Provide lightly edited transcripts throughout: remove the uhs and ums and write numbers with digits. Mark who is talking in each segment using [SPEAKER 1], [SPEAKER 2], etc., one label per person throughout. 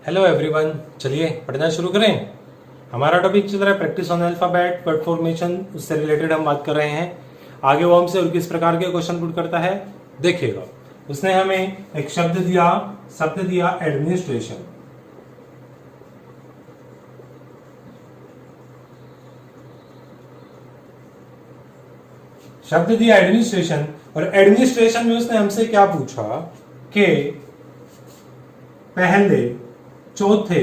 [SPEAKER 1] Hello everyone, चलिए पढ़ना शुरू करें। हमारा टॉपिक चल रहा है practice on alphabet word formation. उससे रिलेटेड हम बात कर रहे हैं। आगे वो हमसे और किस प्रकार के क्वेश्चन पुट करता है देखिएगा। उसने हमें एक शब्द दिया एडमिनिस्ट्रेशन। शब्द दिया एडमिनिस्ट्रेशन, और एडमिनिस्ट्रेशन में उसने हमसे क्या पूछा कि पहले, चौथे,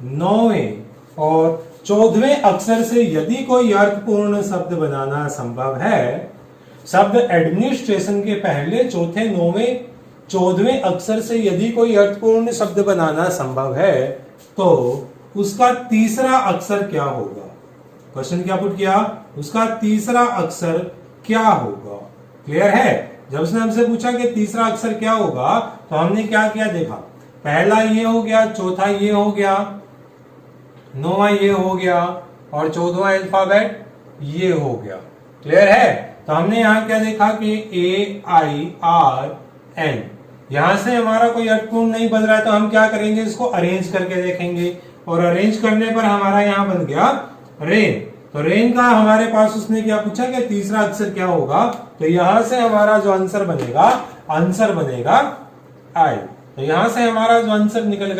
[SPEAKER 1] नौवें और 14वें अक्षर से यदि कोई अर्थपूर्ण शब्द बनाना संभव है। शब्द एडमिनिस्ट्रेशन के पहले, चौथे, नौवें, 14वें अक्षर से यदि कोई अर्थपूर्ण शब्द बनाना संभव है तो उसका तीसरा अक्षर क्या होगा। क्वेश्चन क्या पुट किया, उसका तीसरा अक्षर क्या होगा। क्लियर है। जब उसने हमसे पूछा कि तीसरा अक्षर क्या होगा तो हमने क्या किया, देखा पहला ये हो गया, चौथा ये हो गया, नौवां ये हो गया और 14वां अल्फाबेट ये हो गया। क्लियर है। तो हमने यहां क्या देखा कि AIRN, यहां से हमारा कोई अर्थपूर्ण नहीं बन रहा है तो हम क्या करेंगे, इसको अरेंज करके देखेंगे। और अरेंज करने पर हमारा यहां बन गया रेन। तो रेन का हमारे पास उसने क्या पूछा कि तीसरा अक्षर क्या होगा। तो यहां से हमारा जो आंसर बनेगा आई। तो यहां से हमारा जो आंसर निकल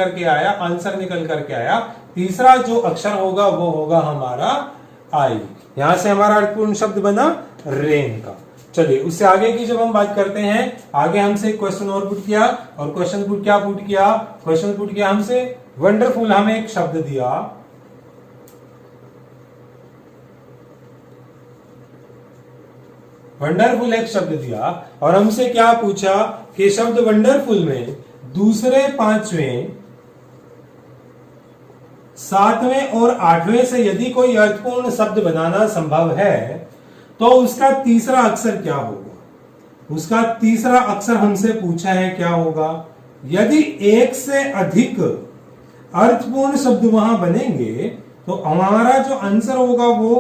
[SPEAKER 1] करके आया, तीसरा जो अक्षर होगा वो होगा हमारा आई। यहां से हमारा अर्थपूर्ण शब्द बना रेन का। चलिए उससे आगे की जब हम बात करते हैं, आगे हमसे क्वेश्चन और पुट किया, और क्वेश्चन पुट किया हमसे वंडरफुल। हमें एक शब्द दिया, वंडरफुल एक शब्द दिया, और हमसे क्या पूछा कि शब्द वंडरफुल में दूसरे, पांचवें, सातवें और आठवें से यदि कोई अर्थपूर्ण शब्द बनाना संभव है तो उसका तीसरा अक्षर क्या होगा। उसका तीसरा अक्षर हमसे पूछा है क्या होगा। यदि एक से अधिक अर्थपूर्ण शब्द वहां बनेंगे तो हमारा जो आंसर होगा वो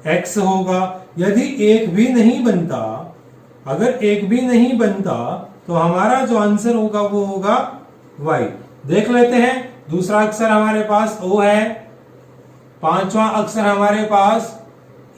[SPEAKER 1] X होगा। यदि एक भी नहीं बनता, अगर एक भी नहीं बनता तो हमारा जो आंसर होगा वो होगा Y। देख लेते हैं। दूसरा अक्षर हमारे पास O है, पांचवा अक्षर हमारे पास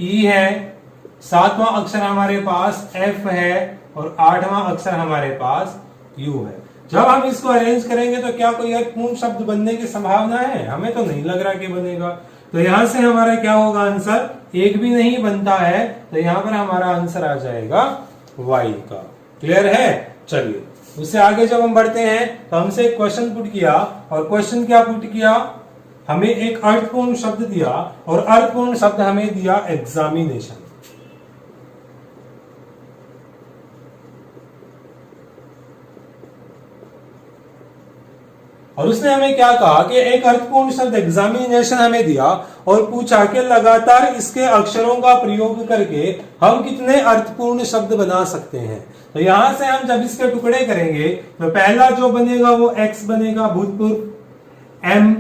[SPEAKER 1] E है, सातवां अक्षर हमारे पास F है और आठवां अक्षर हमारे पास U है। जब हम इसको अरेंज करेंगे तो क्या कोई अर्थपूर्ण शब्द बनने की संभावना है? हमें तो नहीं लग रहा कि बनेगा। तो यहां से हमारा क्या होगा आंसर, एक भी नहीं बनता है तो यहां पर हमारा आंसर आ जाएगा Y का। क्लियर है। चलिए उससे आगे जब हम बढ़ते हैं तो हमसे एक क्वेश्चन पुट किया, और क्वेश्चन क्या पुट किया, हमें एक अर्थपूर्ण शब्द दिया और अर्थपूर्ण शब्द हमें दिया एग्जामिनेशन। और उसने हमें क्या कहा कि एक अर्थपूर्ण शब्द एग्जामिनेशन हमें दिया और पूछा कि लगातार इसके अक्षरों का प्रयोग करके हम कितने अर्थपूर्ण शब्द बना सकते हैं। तो यहां से हम जब इसके टुकड़े करेंगे तो पहला जो बनेगा वो X बनेगा, भूतपूर्व, M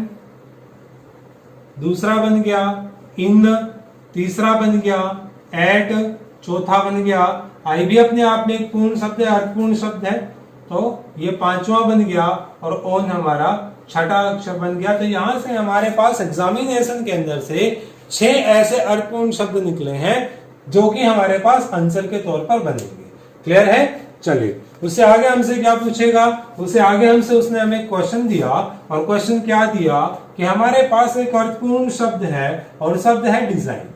[SPEAKER 1] दूसरा बन गया, इन तीसरा बन गया, एट चौथा बन गया, आई भी अपने आप में एक पूर्ण शब्द है, अर्थपूर्ण शब्द है, तो ये पांचवा बन गया, और ओन हमारा छठा अक्षर बन गया। तो यहां से हमारे पास एग्जामिनेशन के अंदर से 6 ऐसे अर्थपूर्ण शब्द निकले हैं जो कि हमारे पास आंसर के तौर पर बनेंगे। क्लियर है। चलिए उससे आगे हमसे क्या पूछेगा, उससे आगे हमसे उसने हमें क्वेश्चन दिया, और क्वेश्चन क्या दिया कि हमारे पास एक अर्थपूर्ण शब्द है और शब्द है डिजाइन।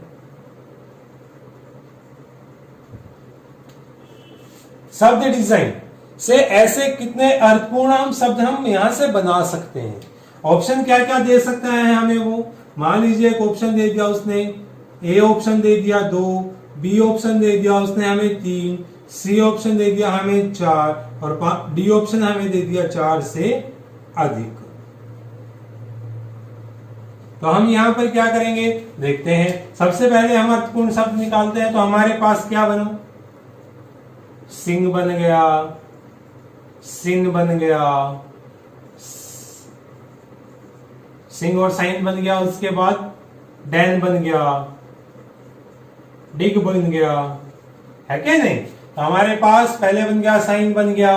[SPEAKER 1] शब्द डिजाइन से ऐसे कितने अर्थपूर्ण शब्द हम यहां से बना सकते हैं। ऑप्शन क्या क्या दे सकता है हमें वो, मान लीजिए एक ऑप्शन दे दिया उसने, ए ऑप्शन दे दिया 2, बी ऑप्शन दे दिया उसने हमें 3, सी ऑप्शन दे दिया हमें 4 और डी ऑप्शन हमें दे दिया 4 से अधिक। तो हम यहां पर क्या करेंगे देखते हैं। सबसे पहले हम अर्थपूर्ण शब्द निकालते हैं। तो हमारे पास क्या बना, सिंह बन गया, सिंह बन गया, सिंह और साइन बन गया, उसके बाद डैन बन गया, डिग बन गया, है क्या नहीं। तो हमारे पास पहले बन गया साइन बन गया,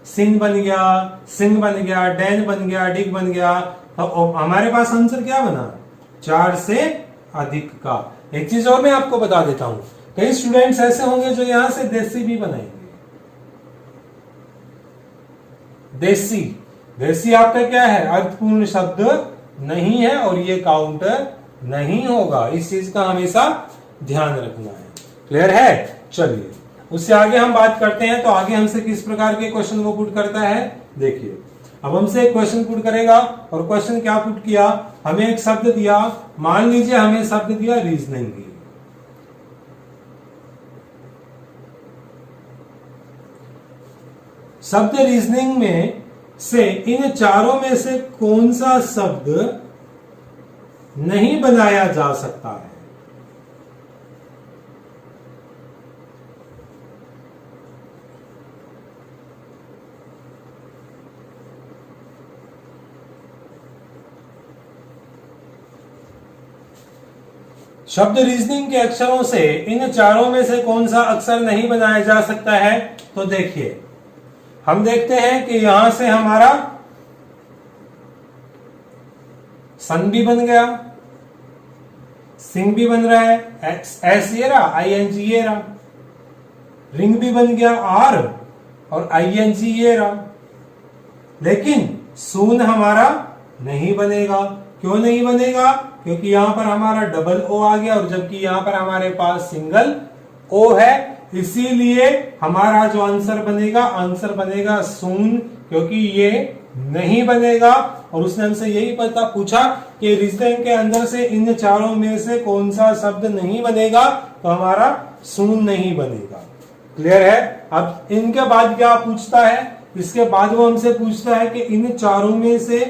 [SPEAKER 1] सिंह बन गया, सिंह बन गया, डैन बन गया, डिग बन गया, तो हमारे पास आंसर क्या बना, 4 से अधिक का। एक चीज और मैं आपको बता देता हूं, कई स्टूडेंट्स ऐसे होंगे जो यहां से देसी भी बनाएंगे। देसी, देसी आपका क्या है, अर्थपूर्ण शब्द नहीं है और ये काउंटर नहीं होगा। इस चीज का हमेशा ध्यान रखना है। क्लियर है? चलिए उससे आगे हम बात करते हैं। तो आगे हमसे किस प्रकार के क्वेश्चन वो पुट करता है, देखिए। अब हमसे एक क्वेश्चन पुट करेगा, और क्वेश्चन क्या पुट किया, हमें एक शब्द दिया, मान लीजिए हमें शब्द दिया रीजनिंग। शब्द रीजनिंग में से इन चारों में से कौन सा शब्द नहीं बनाया जा सकता है। शब्द रीजनिंग के अक्षरों से इन चारों में से कौन सा अक्षर नहीं बनाया जा सकता है। तो देखिए हम देखते हैं कि यहां से हमारा सन भी बन गया, सिंह भी बन रहा है, एस ये रहा, ING ये रहा, रिंग भी बन गया आर और ING ये रहा। लेकिन सून हमारा नहीं बनेगा। क्यों नहीं बनेगा? क्योंकि यहां पर हमारा डबल ओ आ गया और जबकि यहां पर हमारे पास सिंगल ओ है। इसीलिए हमारा जो आंसर बनेगा सून, क्योंकि ये नहीं बनेगा। और उसने हमसे यही पूछा कि रीजनिंग के अंदर से इन चारों में से कौन सा शब्द नहीं बनेगा, तो हमारा सून नहीं बनेगा। क्लियर है? अब इनके बाद क्या पूछता है, इसके बाद वो हमसे पूछता है कि इन चारों में से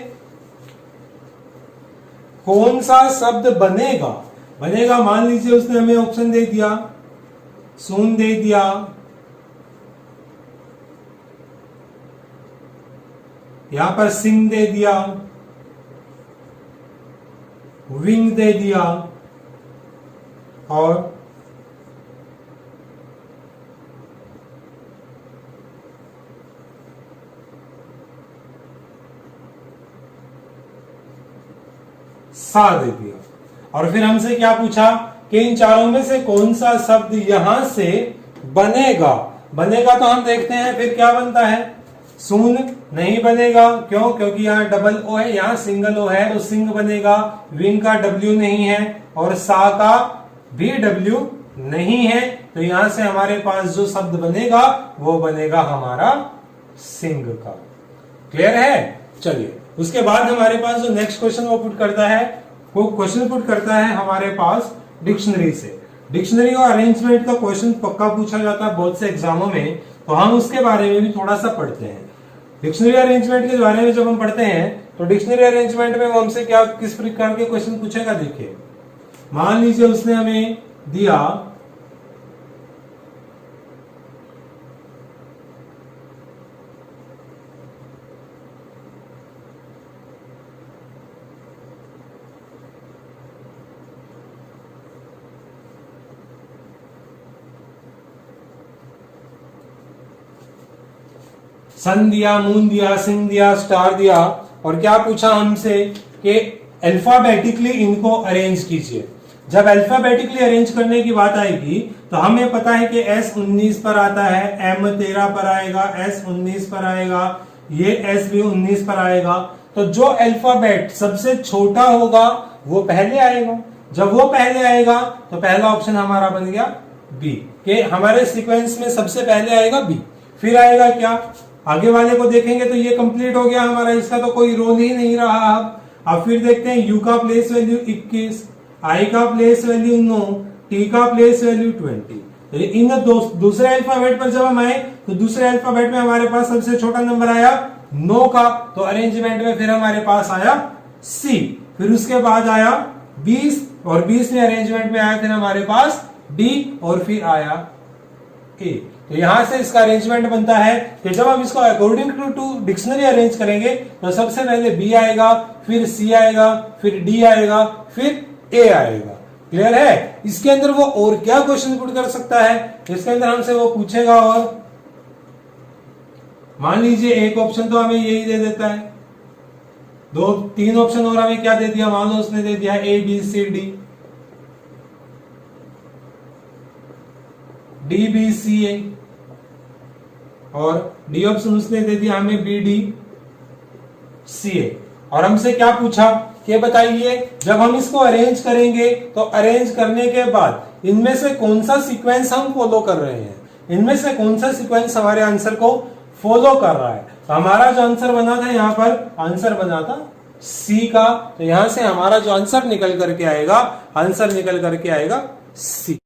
[SPEAKER 1] कौन सा शब्द बनेगा। मान लीजिए उसने हमें ऑप्शन दे दिया, सून दे दिया, यहां पर सिंह दे दिया, विंग दे दिया और सा दे दिया। और फिर हमसे क्या पूछा कि इन चारों में से कौन सा शब्द यहां से बनेगा। तो हम देखते हैं फिर क्या बनता है, सून नहीं बनेगा। क्यों? क्योंकि यहाँ डबल ओ है, यहाँ सिंगल ओ है, तो सिंह बनेगा। विंग का W नहीं है और सा का भी W नहीं है, तो यहां से हमारे पास जो शब्द बनेगा वो बनेगा हमारा सिंह का। क्लियर है? चलिए उसके बाद हमारे पास जो नेक्स्ट क्वेश्चन वो पुट करता है, वो क्वेश्चन पुट करता है हमारे पास डिक्शनरी से। डिक्शनरी और अरेंजमेंट का क्वेश्चन पक्का पूछा जाता है बहुत से एग्जामों में, तो हम उसके बारे में भी थोड़ा सा पढ़ते हैं। डिक्शनरी अरेंजमेंट के बारे में जब हम पढ़ते हैं तो डिक्शनरी अरेंजमेंट में वो हमसे क्या किस प्रकार के क्वेश्चन पूछेगा। देखिए मान लीजिए उसने हमें दिया सन दिया, मून दिया, सिंह दिया, स्टार दिया, और क्या पूछा हमसे कि अल्फाबेटिकली इनको अरेंज कीजिए। जब अल्फाबेटिकली अरेंज करने की बात आएगी तो हमें पता है कि S 19 पर आता है, M 13 पर आएगा, S 19 पर आएगा, ये S भी 19 पर आएगा। तो जो अल्फाबेट सबसे छोटा होगा वो पहले आएगा। जब वो पहले आएगा तो पहला ऑप्शन हमारा बन गया बी, कि हमारे सीक्वेंस में सबसे पहले आएगा बी। फिर आएगा क्या, आगे वाले को देखेंगे तो ये कंप्लीट हो गया हमारा, इसका तो कोई रोल ही नहीं रहा। अब फिर देखते हैं U का प्लेस वैल्यू 21, I का प्लेस वैल्यू 9, T का प्लेस वैल्यू 20। तो इन दूसरे अल्फाबेट पर जब हम आए तो दूसरे अल्फाबेट में हमारे पास सबसे छोटा नंबर आया 9 का, तो अरेंजमेंट में फिर हमारे पास आया C। फिर उसके बाद आया 20 और 20 में अरेंजमेंट में आया फिर हमारे पास D और फिर आया A। तो यहां से इसका अरेंजमेंट बनता है कि जब हम इसको अकॉर्डिंग टू डिक्शनरी अरेंज करेंगे तो सबसे पहले बी आएगा, फिर सी आएगा, फिर डी आएगा, फिर ए आएगा। क्लियर है? इसके अंदर वो और क्या क्वेश्चन पुट कर सकता है, इसके अंदर हमसे वो पूछेगा। और मान लीजिए एक ऑप्शन तो हमें यही दे देता है, तीन ऑप्शन और हमें क्या दे दिया, मान लो उसने दे दिया A B C D, D B C A, और डी ऑप्शन उसने दे दिया हमें बी डी सी ए। और हमसे क्या पूछा कि बताइए जब हम इसको अरेंज करेंगे तो अरेंज करने के बाद इनमें से कौन सा सीक्वेंस हम फॉलो कर रहे हैं, इनमें से कौन सा सीक्वेंस हमारे आंसर को फॉलो कर रहा है। तो हमारा जो आंसर बना था यहाँ पर आंसर बना था सी का, तो यहां से हमारा जो आंसर निकल करके आएगा, आंसर निकल करके आएगा सी।